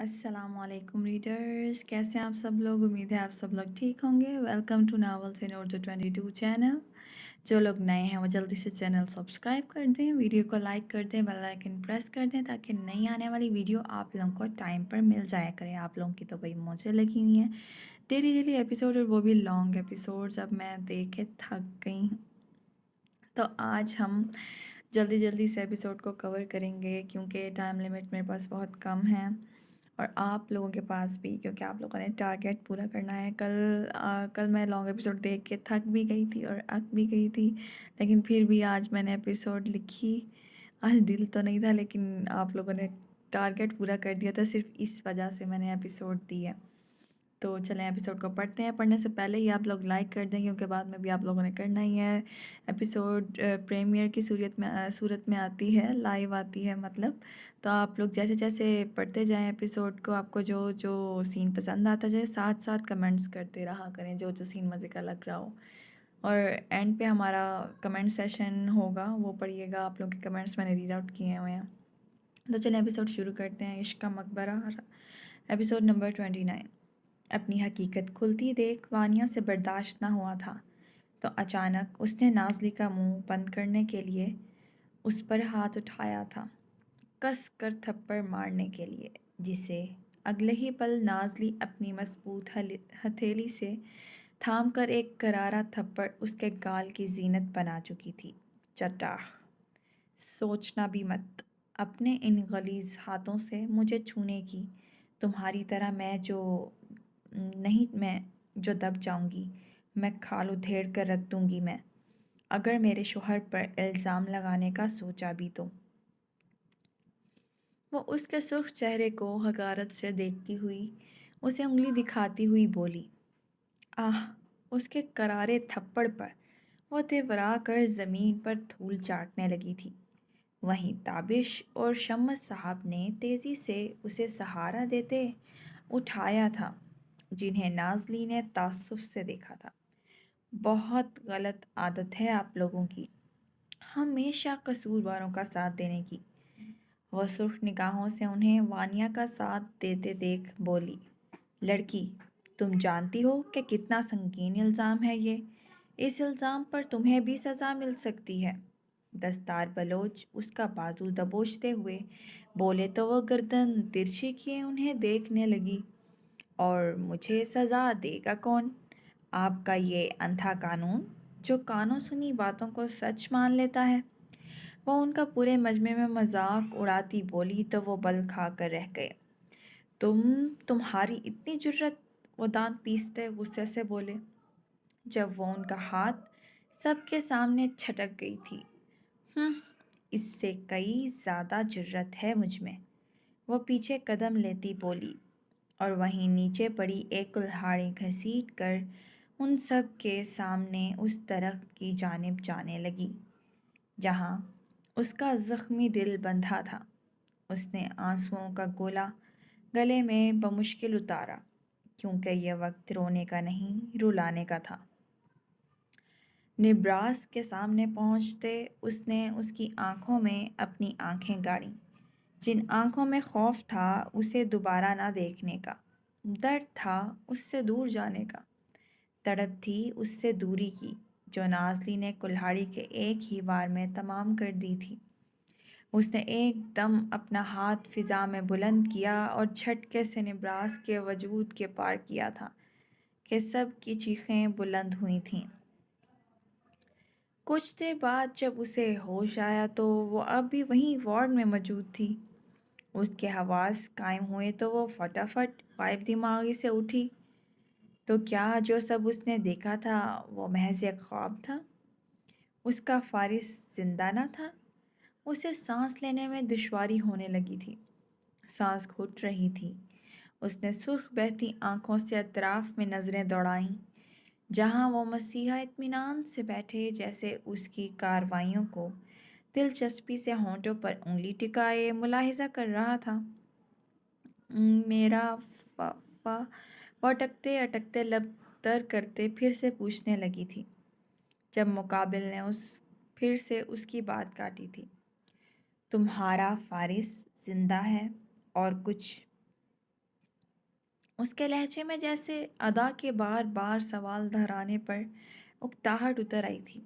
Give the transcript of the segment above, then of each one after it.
السلام علیکم ریڈرز، کیسے ہیں آپ سب لوگ؟ امید ہے آپ سب لوگ ٹھیک ہوں گے۔ Welcome to novels in Urdu 22 channel. جو لوگ نئے ہیں وہ جلدی سے چینل سبسکرائب کر دیں، ویڈیو کو لائک کر دیں، بیل آئیکن پریس کر دیں تاکہ نئی آنے والی ویڈیو آپ لوگوں کو ٹائم پر مل جایا کرے۔ آپ لوگوں کی تو بھائی موجیں لگی ہوئی ہیں ڈیلی ایپیسوڈ، اور وہ بھی لانگ ایپیسوڈز۔ اب میں دیکھ کے تھک گئی ہوں، تو آج ہم جلدی سے ایپیسوڈ کو کور کریں گے کیونکہ ٹائم لیمٹ میرے پاس بہت کم ہے اور آپ لوگوں کے پاس بھی، کیونکہ آپ لوگوں نے ٹارگیٹ پورا کرنا ہے۔ کل میں لانگ ایپیسوڈ دیکھ کے تھک بھی گئی تھی اور اک بھی گئی تھی، لیکن پھر بھی آج میں نے ایپیسوڈ لکھی۔ آج دل تو نہیں تھا، لیکن آپ لوگوں نے ٹارگیٹ پورا کر دیا تھا، صرف اس وجہ سے میں نے ایپیسوڈ دی ہے۔ تو چلیں ایپیسوڈ کو پڑھتے ہیں۔ پڑھنے سے پہلے ہی آپ لوگ لائک کر دیں کیونکہ بعد میں بھی آپ لوگوں نے کرنا ہی ہے۔ ایپیسوڈ پریمیئر کی صورت میں آتی ہے، لائیو آتی ہے مطلب۔ تو آپ لوگ جیسے جیسے پڑھتے جائیں ایپیسوڈ کو، آپ کو جو سین پسند آتا جائے، ساتھ کمنٹس کرتے رہا کریں جو سین مزے کا لگ رہا ہو۔ اور اینڈ پہ ہمارا کمنٹ سیشن ہوگا، وہ پڑھیے گا۔ آپ لوگ کے کمنٹس میں نے ریڈ آؤٹ کیے ہوئے ہیں۔ تو چلیں ایپیسوڈ شروع کرتے ہیں۔ عشق کا مقبرہ، ایپیسوڈ نمبر 29۔ اپنی حقیقت کھلتی دیکھ وانیہ سے برداشت نہ ہوا تھا، تو اچانک اس نے نازلی کا منہ بند کرنے کے لیے اس پر ہاتھ اٹھایا تھا، کس کر تھپڑ مارنے کے لیے، جسے اگلے ہی پل نازلی اپنی مضبوط ہتھیلی سے تھام کر ایک کرارا تھپڑ اس کے گال کی زینت بنا چکی تھی۔ چٹاخ! سوچنا بھی مت اپنے ان غلیظ ہاتھوں سے مجھے چھونے کی۔ تمہاری طرح میں جو دب جاؤں گی، میں کھال ادھیڑ کر رکھ دوں گی میں، اگر میرے شوہر پر الزام لگانے کا سوچا بھی تو۔ وہ اس کے سرخ چہرے کو حقارت سے دیکھتی ہوئی اسے انگلی دکھاتی ہوئی بولی۔ آہ! اس کے کرارے تھپڑ پر وہ تورا کر زمین پر دھول چاٹنے لگی تھی۔ وہیں تابش اور شمس صاحب نے تیزی سے اسے سہارا دیتے اٹھایا تھا، جنہیں نازلی نے تعصب سے دیکھا تھا۔ بہت غلط عادت ہے آپ لوگوں کی، ہمیشہ قصورواروں کا ساتھ دینے کی۔ وہ سرخ نگاہوں سے انہیں وانیہ کا ساتھ دیتے دیکھ بولی۔ لڑکی، تم جانتی ہو کہ کتنا سنگین الزام ہے یہ؟ اس الزام پر تمہیں بھی سزا مل سکتی ہے۔ دستار بلوچ اس کا بازو دبوچتے ہوئے بولے تو وہ گردن ترچھی کیے انہیں دیکھنے لگی۔ اور مجھے سزا دے گا کون؟ آپ کا یہ اندھا قانون جو کانوں سنی باتوں کو سچ مان لیتا ہے۔ وہ ان کا پورے مجمع میں مذاق اڑاتی بولی تو وہ بل کھا کر رہ گئے۔ تمہاری اتنی جرت؟ وہ دانت پیستے غصے سے بولے، جب وہ ان کا ہاتھ سب کے سامنے چھٹک گئی تھی۔ اس سے کئی زیادہ جرت ہے مجھ میں، وہ پیچھے قدم لیتی بولی، اور وہیں نیچے پڑی ایک کلہاڑی گھسیٹ کر ان سب کے سامنے اس درخت کی جانب جانے لگی جہاں اس کا زخمی دل بندھا تھا۔ اس نے آنسوؤں کا گولا گلے میں بمشکل اتارا، کیونکہ یہ وقت رونے کا نہیں، رلانے کا تھا۔ نبراس کے سامنے پہنچتے اس نے اس کی آنکھوں میں اپنی آنکھیں گاڑیں، جن آنکھوں میں خوف تھا اسے دوبارہ نہ دیکھنے کا، درد تھا اس سے دور جانے کا، تڑپ تھی اس سے دوری کی جو نازلی نے کلہاڑی کے ایک ہی وار میں تمام کر دی تھی۔ اس نے ایک دم اپنا ہاتھ فضا میں بلند کیا اور جھٹکے سے نبراس کے وجود کے پار کیا تھا کہ سب کی چیخیں بلند ہوئی تھیں۔ کچھ دیر بعد جب اسے ہوش آیا تو وہ اب بھی وہیں وارڈ میں موجود تھی۔ اس کے حواس قائم ہوئے تو وہ فٹافٹ غائب دماغی سے اٹھی۔ تو کیا جو سب اس نے دیکھا تھا وہ محض ایک خواب تھا؟ اس کا فارس زندہ نہ تھا؟ اسے سانس لینے میں دشواری ہونے لگی تھی، سانس گھٹ رہی تھی۔ اس نے سرخ بہتی آنکھوں سے اطراف میں نظریں دوڑائیں، جہاں وہ مسیحا اطمینان سے بیٹھے جیسے اس کی کارروائیوں کو دلچسپی سے ہونٹوں پر انگلی ٹکائے ملاحظہ کر رہا تھا۔ میرا وہ اٹکتے اٹکتے لب تر کرتے پھر سے پوچھنے لگی تھی، جب مقابل نے پھر سے اس کی بات کاٹی تھی۔ تمہارا فارس زندہ ہے اور کچھ اس کے لہجے میں جیسے ادا کے بار بار سوال دہرانے پر اکتاہٹ اتر آئی تھی۔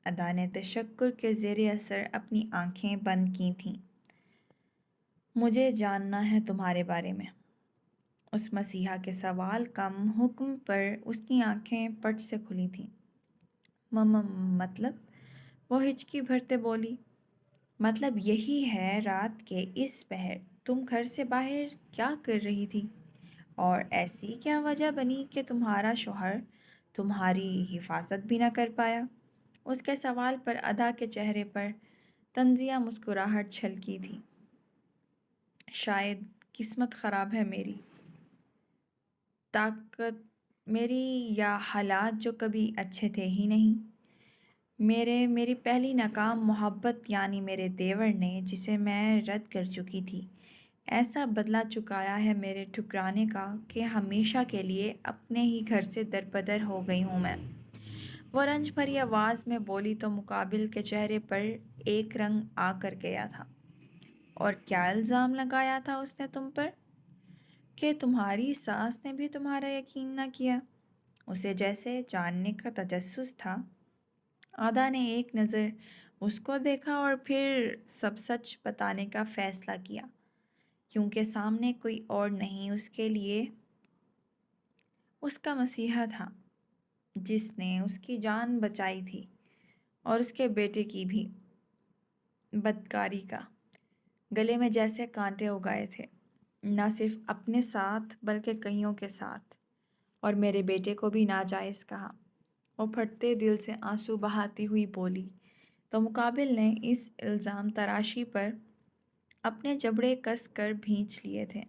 ادا نے تشکر کے زیر اثر اپنی آنکھیں بند کی تھیں۔ مجھے جاننا ہے تمہارے بارے میں۔ اس مسیحا کے سوال کم حکم پر اس کی آنکھیں پٹ سے کھلی تھیں۔ مطلب؟ وہ ہچکی بھرتے بولی۔ مطلب یہی ہے رات کے اس پہر تم گھر سے باہر کیا کر رہی تھی؟ اور ایسی کیا وجہ بنی کہ تمہارا شوہر تمہاری حفاظت بھی نہ کر پایا؟ اس کے سوال پر ادا کے چہرے پر طنزیہ مسکراہٹ چھلکی تھی۔ شاید قسمت خراب ہے میری، طاقت میری، یا حالات جو کبھی اچھے تھے ہی نہیں۔ میری پہلی ناکام محبت یعنی میرے دیور نے، جسے میں رد کر چکی تھی، ایسا بدلہ چکایا ہے میرے ٹھکرانے کا کہ ہمیشہ کے لیے اپنے ہی گھر سے دربدر ہو گئی ہوں میں۔ وہ رنج بھری آواز میں بولی تو مقابل کے چہرے پر ایک رنگ آ کر گیا تھا۔ اور کیا الزام لگایا تھا اس نے تم پر؟ کہ تمہاری ساس نے بھی تمہارا یقین نہ کیا۔ اسے جیسے جاننے کا تجسس تھا۔ آدا نے ایک نظر اس کو دیکھا اور پھر سب سچ بتانے کا فیصلہ کیا، کیونکہ سامنے کوئی اور نہیں اس کے لیے اس کا مسیحا تھا، جس نے اس کی جان بچائی تھی اور اس کے بیٹے کی بھی۔ بدکاری کا گلے میں جیسے کانٹے اگائے تھے، نہ صرف اپنے ساتھ بلکہ کئیوں کے ساتھ، اور میرے بیٹے کو بھی ناجائز کہا۔ وہ پھٹتے دل سے آنسو بہاتی ہوئی بولی تو مقابل نے اس الزام تراشی پر اپنے جبڑے کس کر بھینچ لیے تھے۔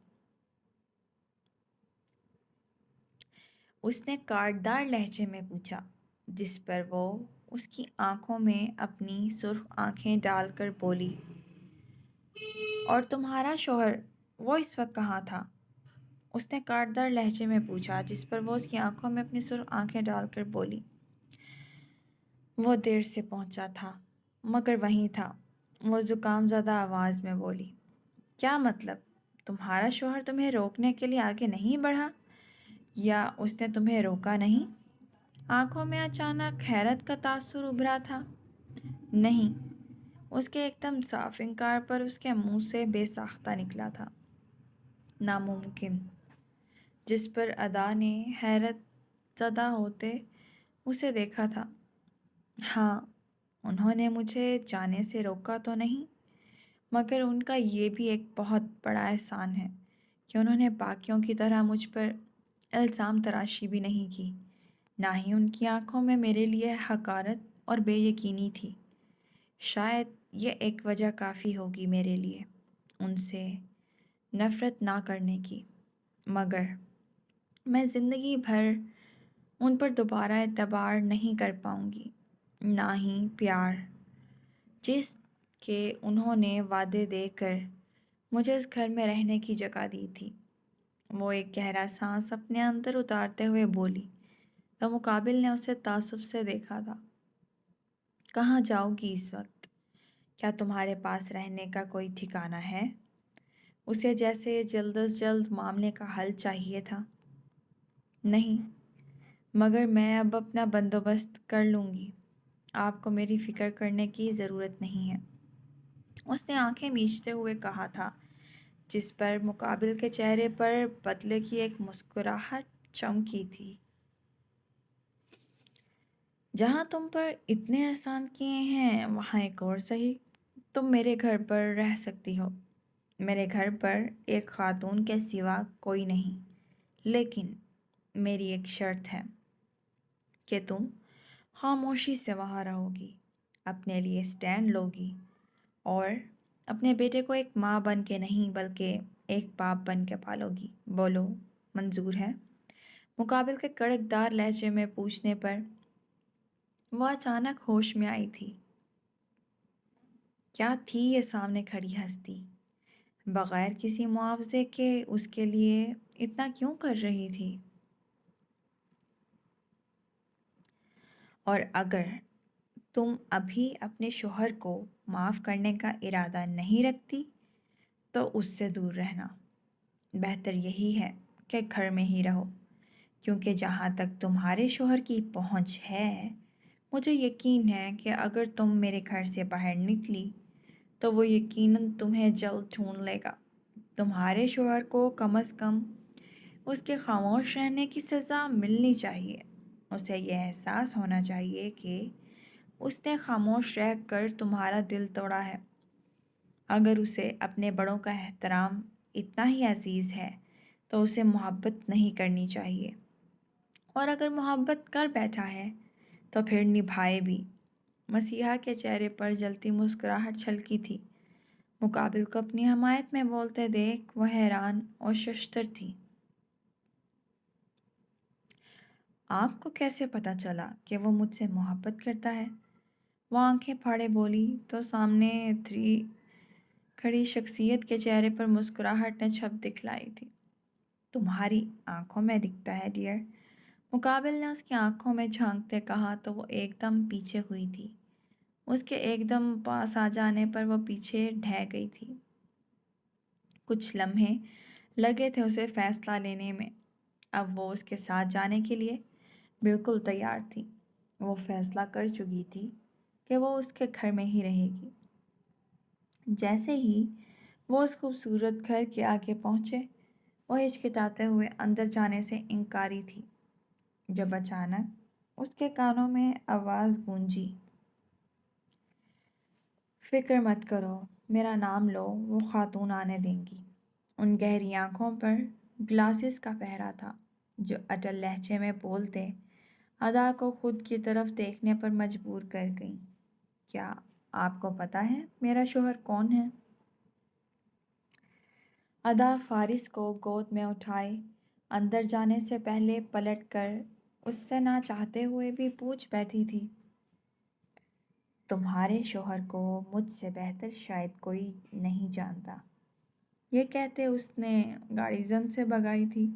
اس نے کاٹدار لہجے میں پوچھا، جس پر وہ اس کی آنکھوں میں اپنی سرخ آنکھیں ڈال کر بولی، اور تمہارا شوہر وہ اس وقت کہاں تھا؟ اس نے کاٹدار لہجے میں پوچھا، جس پر وہ اس کی آنکھوں میں اپنی سرخ آنکھیں ڈال کر بولی، وہ دیر سے پہنچا تھا مگر وہیں تھا۔ وہ زکام زدہ آواز میں بولی۔ کیا مطلب؟ تمہارا شوہر تمہیں روکنے کے لیے آگے نہیں بڑھا، یا اس نے تمہیں روکا نہیں؟ آنکھوں میں اچانک حیرت کا تاثر ابھرا تھا۔ نہیں، اس کے ایک دم صاف انکار پر اس کے منہ سے بے ساختہ نکلا تھا۔ ناممکن؟ جس پر ادا نے حیرت زدہ ہوتے اسے دیکھا تھا۔ ہاں، انہوں نے مجھے جانے سے روکا تو نہیں، مگر ان کا یہ بھی ایک بہت بڑا احسان ہے کہ انہوں نے باقیوں کی طرح مجھ پر الزام تراشی بھی نہیں کی۔ نہ ہی ان کی آنکھوں میں میرے لیے حقارت اور بے یقینی تھی۔ شاید یہ ایک وجہ کافی ہوگی میرے لیے ان سے نفرت نہ کرنے کی، مگر میں زندگی بھر ان پر دوبارہ اعتبار نہیں کر پاؤں گی، نہ ہی پیار، جس کے انہوں نے وعدے دے کر مجھے اس گھر میں رہنے کی جگہ دی تھی۔ وہ ایک گہرا سانس اپنے اندر اتارتے ہوئے بولی تو مقابل نے اسے تعصب سے دیکھا تھا۔ کہاں جاؤ گی اس وقت؟ کیا تمہارے پاس رہنے کا کوئی ٹھکانہ ہے؟ اسے جیسے جلد از جلد معاملے کا حل چاہیے تھا۔ نہیں، مگر میں اب اپنا بندوبست کر لوں گی، آپ کو میری فکر کرنے کی ضرورت نہیں ہے، اس نے آنکھیں میچتے ہوئے کہا تھا، جس پر مقابل کے چہرے پر بدلے کی ایک مسکراہٹ چمکی تھی۔ جہاں تم پر اتنے احسان کیے ہیں وہاں ایک اور سہی، تم میرے گھر پر رہ سکتی ہو۔ میرے گھر پر ایک خاتون کے سوا کوئی نہیں، لیکن میری ایک شرط ہے کہ تم خاموشی سے وہاں رہو گی، اپنے لیے سٹینڈ لوگی، اور اپنے بیٹے کو ایک ماں بن کے نہیں بلکہ ایک باپ بن کے پالو گی۔ بولو، منظور ہے؟ مقابل کے کڑک دار لہجے میں پوچھنے پر وہ اچانک ہوش میں آئی تھی۔ کیا تھی یہ سامنے کھڑی ہستی؟ بغیر کسی معاوضے کے اس کے لیے اتنا کیوں کر رہی تھی؟ اور اگر تم ابھی اپنے شوہر کو معاف کرنے کا ارادہ نہیں رکھتی تو اس سے دور رہنا۔ بہتر یہی ہے کہ گھر میں ہی رہو، کیونکہ جہاں تک تمہارے شوہر کی پہنچ ہے مجھے یقین ہے کہ اگر تم میرے گھر سے باہر نکلی تو وہ یقیناً تمہیں جلد ڈھونڈ لے گا۔ تمہارے شوہر کو کم از کم اس کے خاموش رہنے کی سزا ملنی چاہیے۔ اسے یہ احساس ہونا چاہیے کہ اس نے خاموش رہ کر تمہارا دل توڑا ہے۔ اگر اسے اپنے بڑوں کا احترام اتنا ہی عزیز ہے تو اسے محبت نہیں کرنی چاہیے، اور اگر محبت کر بیٹھا ہے تو پھر نبھائے بھی۔ مسیحا کے چہرے پر جلتی مسکراہٹ چھلکی تھی۔ مقابل کو اپنی حمایت میں بولتے دیکھ وہ حیران اور ششدر تھی۔ آپ کو کیسے پتہ چلا کہ وہ مجھ سے محبت کرتا ہے؟ وہ آنکھیں پھاڑے بولی تو سامنے کھڑی شخصیت کے چہرے پر مسکراہٹ نے چھپ دکھلائی تھی۔ تمہاری آنکھوں میں دکھتا ہے ڈیئر۔ مقابل نے اس کی آنکھوں میں جھانکتے کہا تو وہ ایک دم پیچھے ہوئی تھی۔ اس کے ایک دم پاس آ جانے پر وہ پیچھے ڈھہ گئی تھی۔ کچھ لمحے لگے تھے اسے فیصلہ لینے میں۔ اب وہ اس کے ساتھ جانے کے لیے بالکل تیار تھی۔ وہ فیصلہ کر چکی تھی کہ وہ اس کے گھر میں ہی رہے گی۔ جیسے ہی وہ اس خوبصورت گھر کے آگے پہنچے وہ ہچکچاتے ہوئے اندر جانے سے انکاری تھی، جب اچانک اس کے کانوں میں آواز گونجی، فکر مت کرو، میرا نام لو، وہ خاتون آنے دیں گی۔ ان گہری آنکھوں پر گلاسز کا پہرا تھا جو اٹل لہجے میں بولتے ادا کو خود کی طرف دیکھنے پر مجبور کر گئیں۔ کیا آپ کو پتہ ہے میرا شوہر کون ہے؟ ادا فارس کو گود میں اٹھائے اندر جانے سے پہلے پلٹ کر اس سے نہ چاہتے ہوئے بھی پوچھ بیٹھی تھی۔ تمہارے شوہر کو مجھ سے بہتر شاید کوئی نہیں جانتا۔ یہ کہتے اس نے گاڑی زن سے بھگائی تھی۔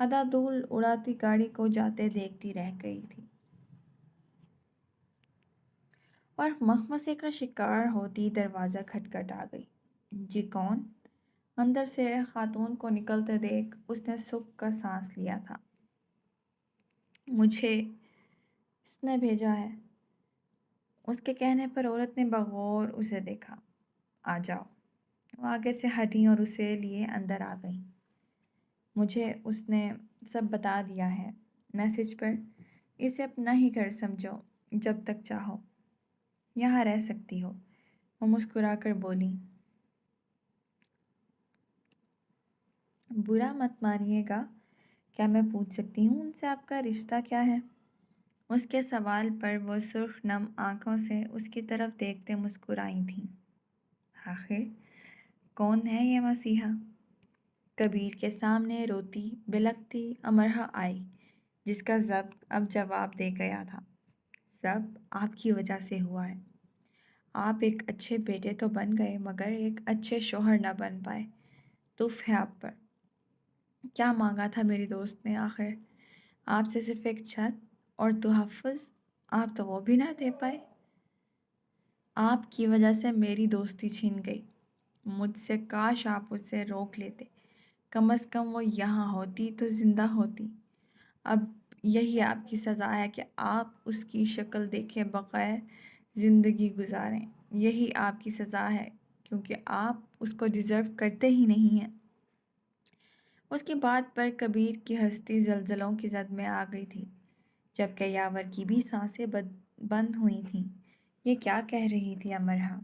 ادا دھول اڑاتی گاڑی کو جاتے دیکھتی رہ گئی تھی اور مخمصے کا شکار ہوتی دروازہ کھٹکھٹ آ گئی۔ جی کون؟ اندر سے خاتون کو نکلتے دیکھ اس نے سکھ کا سانس لیا تھا۔ مجھے اس نے بھیجا ہے۔ اس کے کہنے پر عورت نے بغور اسے دیکھا۔ آ جاؤ۔ وہ آگے سے ہٹیں اور اسے لیے اندر آ گئیں۔ مجھے اس نے سب بتا دیا ہے میسج پر۔ اسے اپنا ہی گھر سمجھو، جب تک چاہو یہاں رہ سکتی ہو۔ وہ مسکرا کر بولی۔ برا مت مانیے گا، کیا میں پوچھ سکتی ہوں ان سے آپ کا رشتہ کیا ہے؟ اس کے سوال پر وہ سرخ نم آنکھوں سے اس کی طرف دیکھتے مسکرائی تھیں۔ آخر کون ہے یہ مسیحا؟ کبیر کے سامنے روتی بلکتی امرہا آئی، جس کا ضبط اب جواب دے گیا تھا۔ سب آپ کی وجہ سے ہوا ہے۔ آپ ایک اچھے بیٹے تو بن گئے مگر ایک اچھے شوہر نہ بن پائے۔ تف ہے آپ پر۔ کیا مانگا تھا میری دوست نے آخر؟ آپ سے صرف ایک چھت اور تحفظ، آپ تو وہ بھی نہ دے پائے۔ آپ کی وجہ سے میری دوستی چھن گئی۔ مجھ سے کاش آپ اسے روک لیتے، کم از کم وہ یہاں ہوتی تو زندہ ہوتی۔ اب یہی آپ کی سزا ہے کہ آپ اس کی شکل دیکھے بغیر زندگی گزاریں۔ یہی آپ کی سزا ہے کیونکہ آپ اس کو ڈیزرو کرتے ہی نہیں ہیں۔ اس کی بات پر کبیر کی ہستی زلزلوں کی زد میں آ گئی تھی، جبکہ یاور کی بھی سانسیں بند ہوئی تھیں۔ یہ کیا کہہ رہی تھی امرہا؟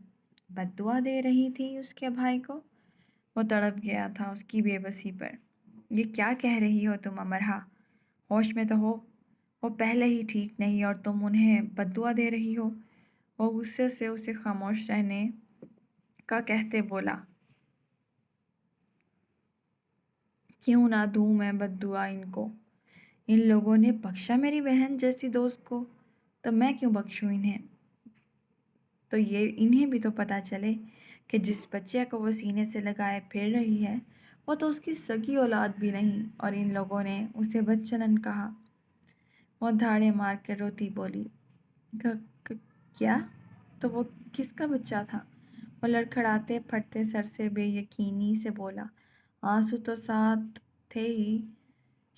بد دعا دے رہی تھی اس کے بھائی کو؟ وہ تڑپ گیا تھا اس کی بے بسی پر۔ یہ کیا کہہ رہی ہو تم امرہا؟ ہوش میں تو ہو؟ وہ پہلے ہی ٹھیک نہیں اور تم انہیں بد دعا دے رہی ہو؟ وہ غصے سے اسے خاموش رہنے کا کہتے بولا۔ کیوں نہ دوں میں بد دعا ان کو؟ ان لوگوں نے بخشا میری بہن جیسی دوست کو، تو میں کیوں بخشوں انہیں؟ تو یہ انہیں بھی تو پتہ چلے کہ جس بچے کو وہ سینے سے لگائے پھر رہی ہے وہ تو اس کی سگی اولاد بھی نہیں، اور ان لوگوں نے اسے بدچلن کہا۔ وہ دھاڑے مار کے روتی بولی۔ کیا؟ تو وہ کس کا بچہ تھا؟ وہ لڑکھڑاتے پھٹتے سر سے بے یقینی سے بولا۔ آنسو تو ساتھ تھے ہی،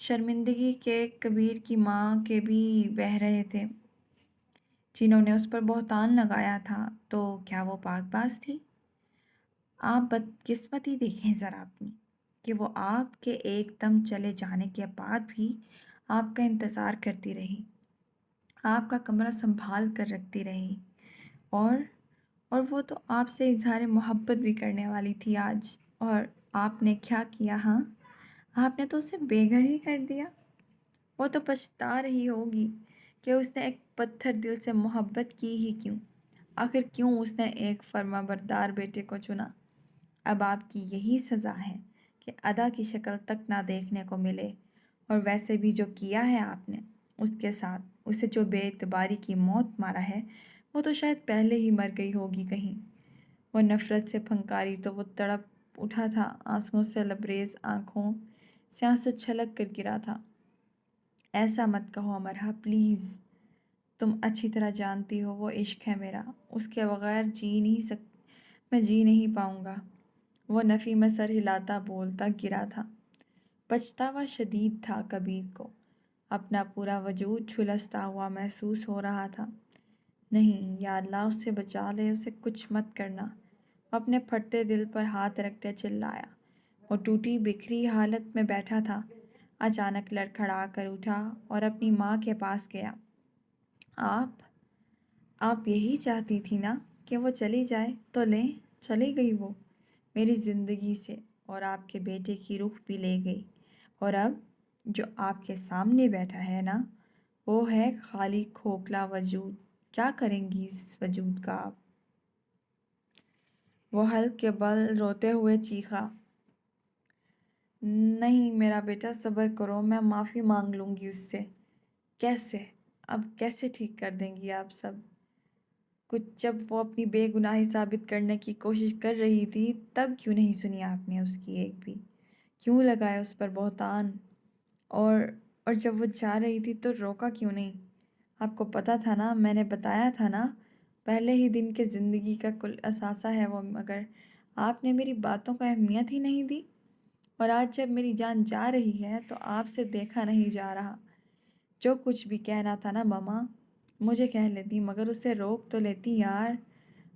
شرمندگی کے کبیر کی ماں کے بھی بہہ رہے تھے، جنہوں نے اس پر بہتان لگایا تھا، تو کیا وہ پاک باز تھی؟ آپ بدقسمتی دیکھیں ذرا اپنی، کہ وہ آپ کے ایک دم چلے جانے کے بعد بھی آپ کا انتظار کرتی رہی، آپ کا کمرہ سنبھال کر رکھتی رہی، اور وہ تو آپ سے اظہار محبت بھی کرنے والی تھی آج، اور آپ نے کیا کیا؟ ہاں، آپ نے تو اسے بے گھر ہی کر دیا۔ وہ تو پچھتا رہی ہوگی کہ اس نے ایک پتھر دل سے محبت کی ہی کیوں، آخر کیوں اس نے ایک فرما بردار بیٹے کو چنا۔ اب آپ کی یہی سزا ہے کہ ادا کی شکل تک نہ دیکھنے کو ملے، اور ویسے بھی جو کیا ہے آپ نے اس کے ساتھ، اسے جو بے اعتباری کی موت مارا ہے، وہ تو شاید پہلے ہی مر گئی ہوگی کہیں۔ وہ نفرت سے پھنکاری تو وہ تڑپ اٹھا تھا، آنسوؤں سے لبریز آنکھوں سے آنسو چھلک کر گرا تھا۔ ایسا مت کہو امرا، پلیز، تم اچھی طرح جانتی ہو وہ عشق ہے میرا، اس کے بغیر میں جی نہیں پاؤں گا۔ وہ نفی میں سر ہلاتا بولتا گرا تھا۔ پچھتاوا شدید تھا کبیر کو، اپنا پورا وجود جھلستا ہوا محسوس ہو رہا تھا۔ نہیں، یا اللہ اسے بچا لے، اسے کچھ مت کرنا۔ وہ اپنے پھٹتے دل پر ہاتھ رکھتے چلایا۔ وہ ٹوٹی بکھری حالت میں بیٹھا تھا، اچانک لڑکھڑا کر اٹھا اور اپنی ماں کے پاس گیا۔ آپ یہی چاہتی تھی نا کہ وہ چلی جائے، تو لیں، چلی گئی وہ میری زندگی سے، اور آپ کے بیٹے کی روح بھی لے گئی، اور اب جو آپ کے سامنے بیٹھا ہے نا، وہ ہے خالی کھوکھلا وجود۔ کیا کریں گی اس وجود کا آپ؟ وہ حلق کے بل روتے ہوئے چیخا۔ نہیں میرا بیٹا، صبر کرو، میں معافی مانگ لوں گی اس سے۔ کیسے؟ اب کیسے ٹھیک کر دیں گی آپ سب کچھ؟ جب وہ اپنی بے گناہی ثابت کرنے کی کوشش کر رہی تھی، تب کیوں نہیں سنی آپ نے اس کی ایک بھی؟ کیوں لگایا اس پر بہتان؟ اور جب وہ جا رہی تھی تو روکا کیوں نہیں؟ آپ کو پتہ تھا نا، میں نے بتایا تھا نا، پہلے ہی دن کے زندگی کا کل اثاثہ ہے وہ، مگر آپ نے میری باتوں کو اہمیت ہی نہیں دی، اور آج جب میری جان جا رہی ہے تو آپ سے دیکھا نہیں جا رہا۔ جو کچھ بھی کہنا تھا نا ماما، مجھے کہہ لیتی، مگر اسے روک تو لیتی یار۔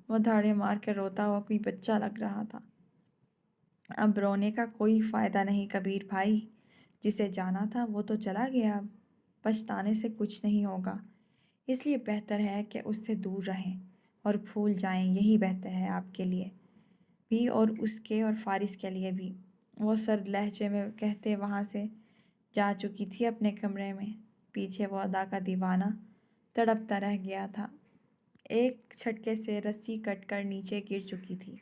وہ دھاڑے مار کے روتا ہوا کوئی بچہ لگ رہا تھا۔ اب رونے کا کوئی فائدہ نہیں کبیر بھائی، جسے جانا تھا وہ تو چلا گیا، اب پچھتانے سے کچھ نہیں ہوگا، اس لیے بہتر ہے کہ اس سے دور رہیں اور بھول جائیں، یہی بہتر ہے آپ کے لیے بھی اور اس کے اور فارس کے لیے بھی۔ وہ سرد لہجے میں کہتے وہاں سے جا چکی تھی اپنے کمرے میں۔ پیچھے وہ ادا کا دیوانہ تڑپتا رہ گیا تھا۔ ایک جھٹکے سے رسی کٹ کر نیچے گر چکی تھی،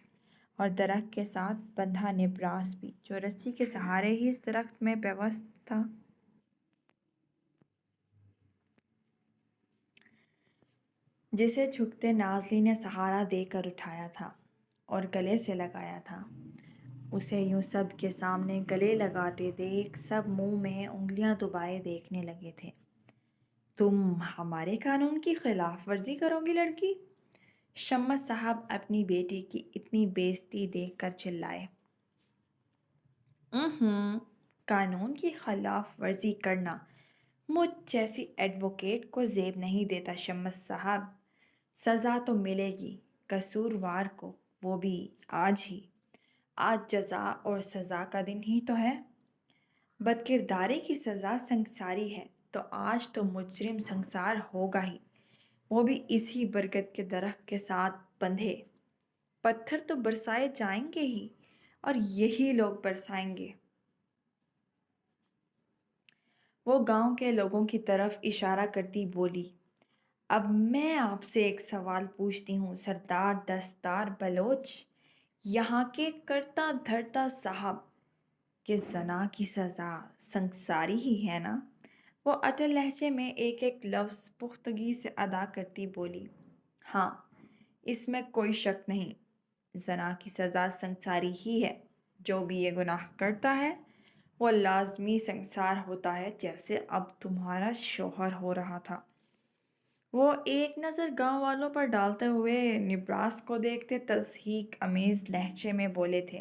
اور درخت کے ساتھ بندھا نبراس بھی، جو رسی کے سہارے ہی اس درخت میں پیوست تھا، جسے جھکتے نازلی نے سہارا دے کر اٹھایا تھا اور گلے سے لگایا تھا۔ اسے یوں سب کے سامنے گلے لگاتے دیکھ سب منہ میں انگلیاں دبائے دیکھنے لگے تھے۔ تم ہمارے قانون کی خلاف ورزی کرو گی لڑکی؟ شمس صاحب اپنی بیٹی کی اتنی بے عزتی دیکھ کر چلائے۔ قانون کی خلاف ورزی کرنا مجھ جیسی ایڈوکیٹ کو زیب نہیں دیتا شمس صاحب۔ سزا تو ملے گی قصوروار کو، وہ بھی آج ہی۔ آج جزا اور سزا کا دن ہی تو ہے۔ بدکرداری کی سزا سنگساری ہے، تو آج تو مجرم سنگسار ہوگا ہی، وہ بھی اسی برگد کے درخت کے ساتھ بندھے۔ پتھر تو برسائے جائیں گے ہی، اور یہی لوگ برسائیں گے۔ وہ گاؤں کے لوگوں کی طرف اشارہ کرتی بولی، اب میں آپ سے ایک سوال پوچھتی ہوں سردار دستار بلوچ، یہاں کے کرتا دھرتا صاحب، کہ زنا کی سزا سنگساری ہی ہے نا؟ وہ اٹل لہجے میں ایک ایک لفظ پختگی سے ادا کرتی بولی، ہاں، اس میں کوئی شک نہیں، زنا کی سزا سنگساری ہی ہے۔ جو بھی یہ گناہ کرتا ہے وہ لازمی سنگسار ہوتا ہے، جیسے اب تمہارا شوہر ہو رہا تھا۔ وہ ایک نظر گاؤں والوں پر ڈالتے ہوئے نبراس کو دیکھتے تصحیق آمیز لہجے میں بولے تھے،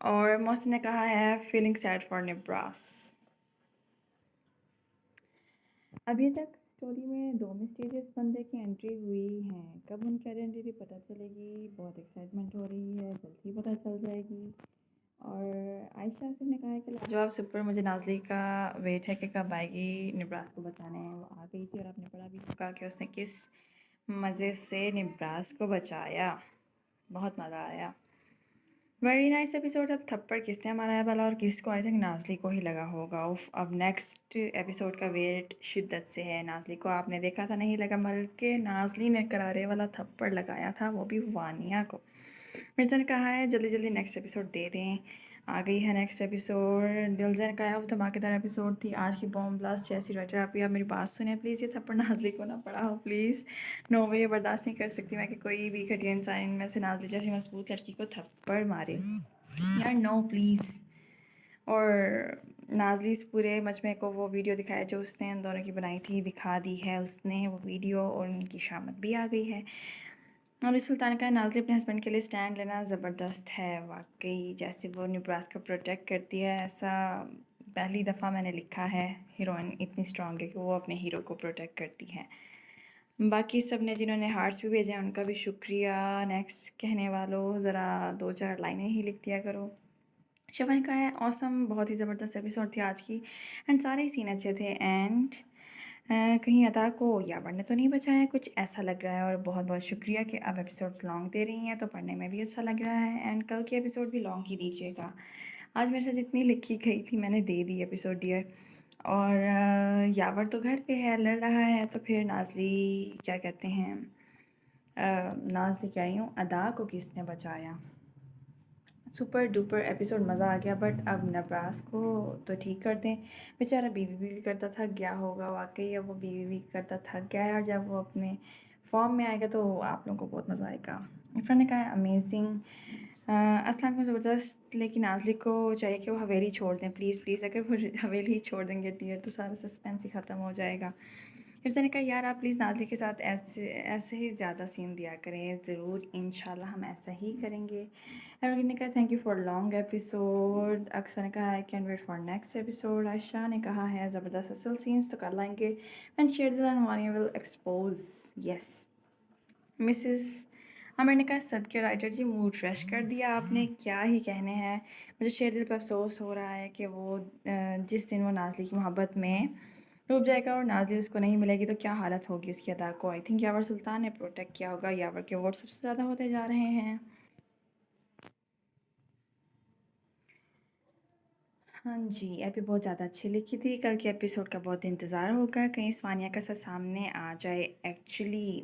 اور محسن نے کہا ہے فیلنگ سیڈ فار نبراس. ابھی تک اسٹوری میں 2 مسٹیریس بندے کی انٹری ہوئی ہیں. کب ان کی آئیڈینٹی پتہ چلے گی؟ بہت ایکسائٹمنٹ ہو رہی ہے، جلدی پتہ چل جائے گی. اور عائشہ آصف نے کہا ہے کہ لاجواب سپر، مجھے نازلی کا ویٹ ہے کہ کب آئے گی نبراس کو بچانے. وہ آ گئی تھی اور آپ نے پڑھا بھی ہوگا کہ اس نے کس مزے سے نبراس کو بچایا. بہت مزہ آیا. Very nice episode. اب تھپڑ کس نے مارا ہے بھلا، اور کس کو؟ آئی تھنک نازلی کو ہی لگا ہوگا. اب نیکسٹ ایپیسوڈ کا ویٹ شدت سے ہے. نازلی کو آپ نے دیکھا تھا نہیں لگا، بلکہ نازلی نے کرارے والا تھپڑ لگایا تھا، وہ بھی وانیہ کو. مرزا نے کہا ہے جلدی جلدی نیکسٹ ایپیسوڈ دے دیں. آ گئی ہے نیکسٹ ایپیسوڈ. دلزا نے کہا ہے وہ دھماکے دار ایپیسوڈ تھی آج کی. Boom blast. جیسی رائٹر آپ میری بات سنیں پلیز. یہ تھپڑ نازلی کو نہ پڑا ہو پلیز. نو وے. برداشت نہیں کر سکتی میں کہ کوئی بھی گھٹیا انسان میں سے نازلی جیسی مضبوط لڑکی کو تھپڑ مارے. یار نو پلیز. اور نازلی اس پورے مجمع کو وہ ویڈیو دکھایا جو اس نے ان دونوں کی بنائی تھی، دکھا دی ہے اس نے وہ ویڈیو، اور ان کی شامت بھی آ گئی ہے. نوری سلطان کا نازلی اپنے ہسبینڈ کے لیے سٹینڈ لینا زبردست ہے. واقعی جیسے وہ نبراس کو پروٹیکٹ کرتی ہے، ایسا پہلی دفعہ میں نے لکھا ہے. ہیروئن اتنی اسٹرانگ ہے کہ وہ اپنے ہیرو کو پروٹیکٹ کرتی ہے. باقی سب نے جنہوں نے ہارٹس بھی بھیجے ہیں ان کا بھی شکریہ. نیکسٹ کہنے والوں ذرا 2-4 لائنیں ہی لکھ دیا کرو. شفا نے کہا ہے اوسم، بہت ہی زبردست ایپیسوڈ تھی آج کی، اینڈ سارے ہی سین اچھے تھے. اینڈ کہیں ادا کو یا پڑھنے تو نہیں بچا ہے، کچھ ایسا لگ رہا ہے. اور بہت بہت شکریہ کہ اب ایپیسوڈز لانگ دے رہی ہیں تو پڑھنے میں بھی اچھا لگ رہا ہے. اینڈ کل کی ایپیسوڈ بھی لانگ ہی دیجیے گا. آج میرے سے جتنی لکھی گئی تھی میں نے دے دی ایپیسوڈ ڈیئر. اور یاور تو گھر پہ ہے، لڑ رہا ہے، تو پھر نازلی کیا کہتے ہیں، نازلی کہہ رہی ہوں، ادا کو کس نے بچایا. سپر ڈوپر ایپیسوڈ، مزہ آ گیا. بٹ اب نبراس کو تو ٹھیک کر دیں. بیچارہ بیوی بیوی کرتا تھک گیا ہوگا. واقعی اب وہ بیوی بیوی کرتا تھک گیا ہے، اور جب وہ اپنے فارم میں آئے گا تو آپ لوگوں کو بہت مزہ آئے گا. عرفان نے کہا ہے امیزنگ. السلام علیکم زبردست. لیکن نازلی کو چاہیے کہ وہ حویلی چھوڑ دیں پلیز پلیز. اگر وہ حویلی چھوڑ دیں گے ڈیئر تو سارا سسپینس ہی ختم ہو جائے گا. عرفان نے کہا یار آپ پلیز نازلی کے ساتھ ایسے ہی زیادہ سین دیا کریں. ضرور انشاءاللہ ہم ایسا ہی کریں گے. ایورگرین نے کہا thank you for long episode. اکثر نے کہا ہے can wait for next episode. Ayesha نے کہا ہے زبردست اصل سینس تو کر لائیں گے. اینڈ شیئر دل and Vania will expose. Yes. Mrs Aamir نے کہا صدقے رائٹر جی موڈ فریش کر دیا آپ نے، کیا ہی کہنے ہیں. مجھے شیر دل پہ افسوس ہو رہا ہے کہ وہ جس دن وہ نازلی کی محبت میں ڈوب جائے گا اور نازلی اس کو نہیں ملے گی تو کیا حالت ہوگی اس کی ادا کو. آئی تھنک یاور سلطان نے پروٹیکٹ کیا ہوگا. یاور کے ووٹ سب سے زیادہ ہوتے جا رہے ہیں. ہاں جی، ایپی بہت زیادہ اچھی لکھی تھی. کل کے ایپیسوڈ کا بہت انتظار ہوگا، کہیں ثانیہ کا سر سامنے آ جائے. ایکچولی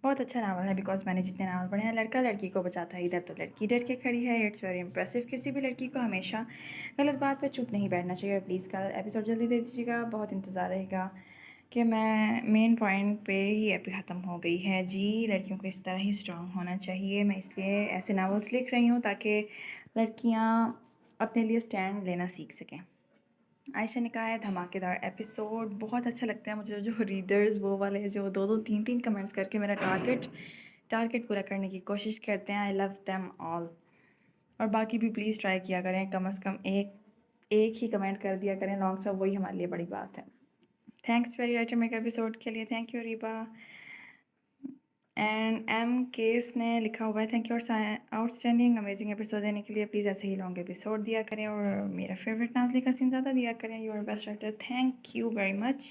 بہت اچھا ناول ہے، بیکاز میں نے جتنے ناول پڑھے ہیں لڑکا لڑکی کو بچاتا ہے، ادھر تو لڑکی ڈر کے کھڑی ہے. It's very impressive. کسی بھی لڑکی کو ہمیشہ غلط بات پہ چپ نہیں بیٹھنا چاہیے. اور پلیز کل ایپیسوڈ جلدی دے دیجیے گا. بہت انتظار رہے گا کہ میں مین پوائنٹ پہ ہی ایپی ختم ہو گئی ہے. جی لڑکیوں کو اس طرح ہی اسٹرانگ ہونا چاہیے. میں اس لیے ایسے ناولس لکھ رہی ہوں تاکہ لڑکیاں اپنے لیے اسٹینڈ لینا سیکھ سکیں. عائشہ نے کہا ہے دھماکے دار ایپیسوڈ. بہت اچھا لگتا ہے مجھے جو ریڈرز وہ والے جو 2-3 کمنٹس کر کے میرا ٹارگٹ پورا کرنے کی کوشش کرتے ہیں. آئی لو دیم آل. اور باقی بھی پلیز ٹرائی کیا کریں، کم از کم ایک ہی کمنٹ کر دیا کریں لانگ سا، وہی ہمارے لیے بڑی بات ہے. Thanks very writer make episode کے لیے. Thank you Riba. اینڈ ایم کیس نے لکھا ہوا ہے thank you outstanding amazing episode دینے کے لیے. پلیز ایسے ہی لانگ ایپیسوڈ دیا کریں اور میرا فیوریٹ نازلی کا سین زیادہ دیا کریں. You are best writer. Thank you very much.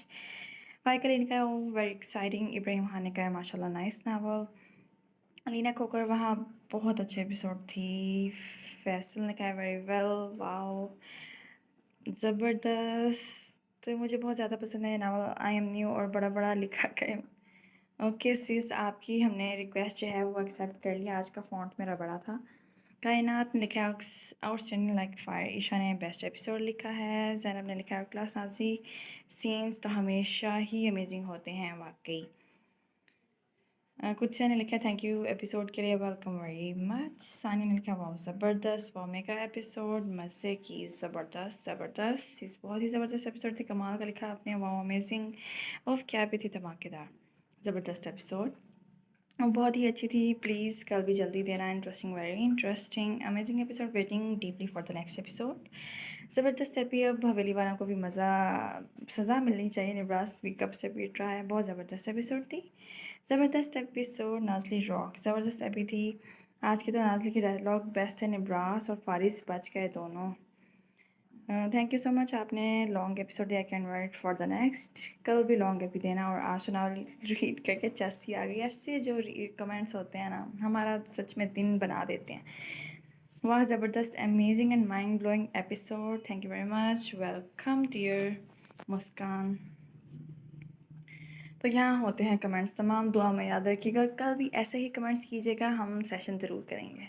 Faiqa نے کہا ویری ایکسائٹنگ. ابراہیم خان نے کہا ماشاء اللہ نائس ناول. علینا کھوکر وہاں بہت اچھے ایپیسوڈ تھی. فیصل نے کہا ویری ویل. واو زبردست. مجھے بہت زیادہ پسند ہے یہ ناول. آئی ایم نیو اور بڑا بڑا لکھا کریں. اوکے سیز، آپ کی ہم نے ریکویسٹ جو ہے وہ ایکسیپٹ کر لیا. آج کا فونٹ میرا بڑا تھا. کائنات نے لکھا آؤٹ اسٹینڈنگ لائک فائر. عشا نے بیسٹ ایپیسوڈ لکھا ہے. زینب نے لکھا کلاس نازی سینس تو ہمیشہ ہی امیزنگ ہوتے ہیں واقعی. کچھ نے لکھا تھینک یو ایپیسوڈ کے لیے. Welcome very much. ثانیہ نے لکھا واؤ زبردست. واؤ میگا ایپیسوڈ مزے کی. زبردست. بہت ہی زبردست ایپیسوڈ تھی. کمال کا لکھا آپ نے. واؤ امیزنگ. اوف کیا بھی تھی دھماکے دار. زبردست ایپیسوڈ. وہ بہت ہی اچھی تھی. پلیز کل بھی جلدی دینا. Interesting, very interesting, amazing episode, waiting deeply for the next episode. زبردست ایپی. اب حویلی والوں کو بھی سزا ملنی چاہیے. نبراس بھی کب سے پیٹ رہا ہے. بہت زبردست ایپیسوڈ تھی. زبردست ایپیسوڈ. نازلی راک زبردست ایپی تھی آج کی. تو نازلی کی ڈائلاگ بیسٹ ہے. نبراس اور فارس بچ گئے دونوں. Thank you so much. آپ نے لانگ ایپیسوڈ دیا. Can wait for the next. کل بھی لانگ ایپی دینا. اور آج سنا ریڈ کر کے چیسی آ گئی. ایسے جو کمنٹس ہوتے ہیں نا, ہمارا سچ میں دن بنا دیتے ہیں. واہ زبردست, amazing and mind blowing episode. Thank you very much. Welcome dear Muskan. تو یہاں ہوتے ہیں کمنٹس. تمام دعا میں یاد رکھیے گا. کل بھی ایسے ہی کمنٹس کیجیے گا. ہم سیشن ضرور کریں گے.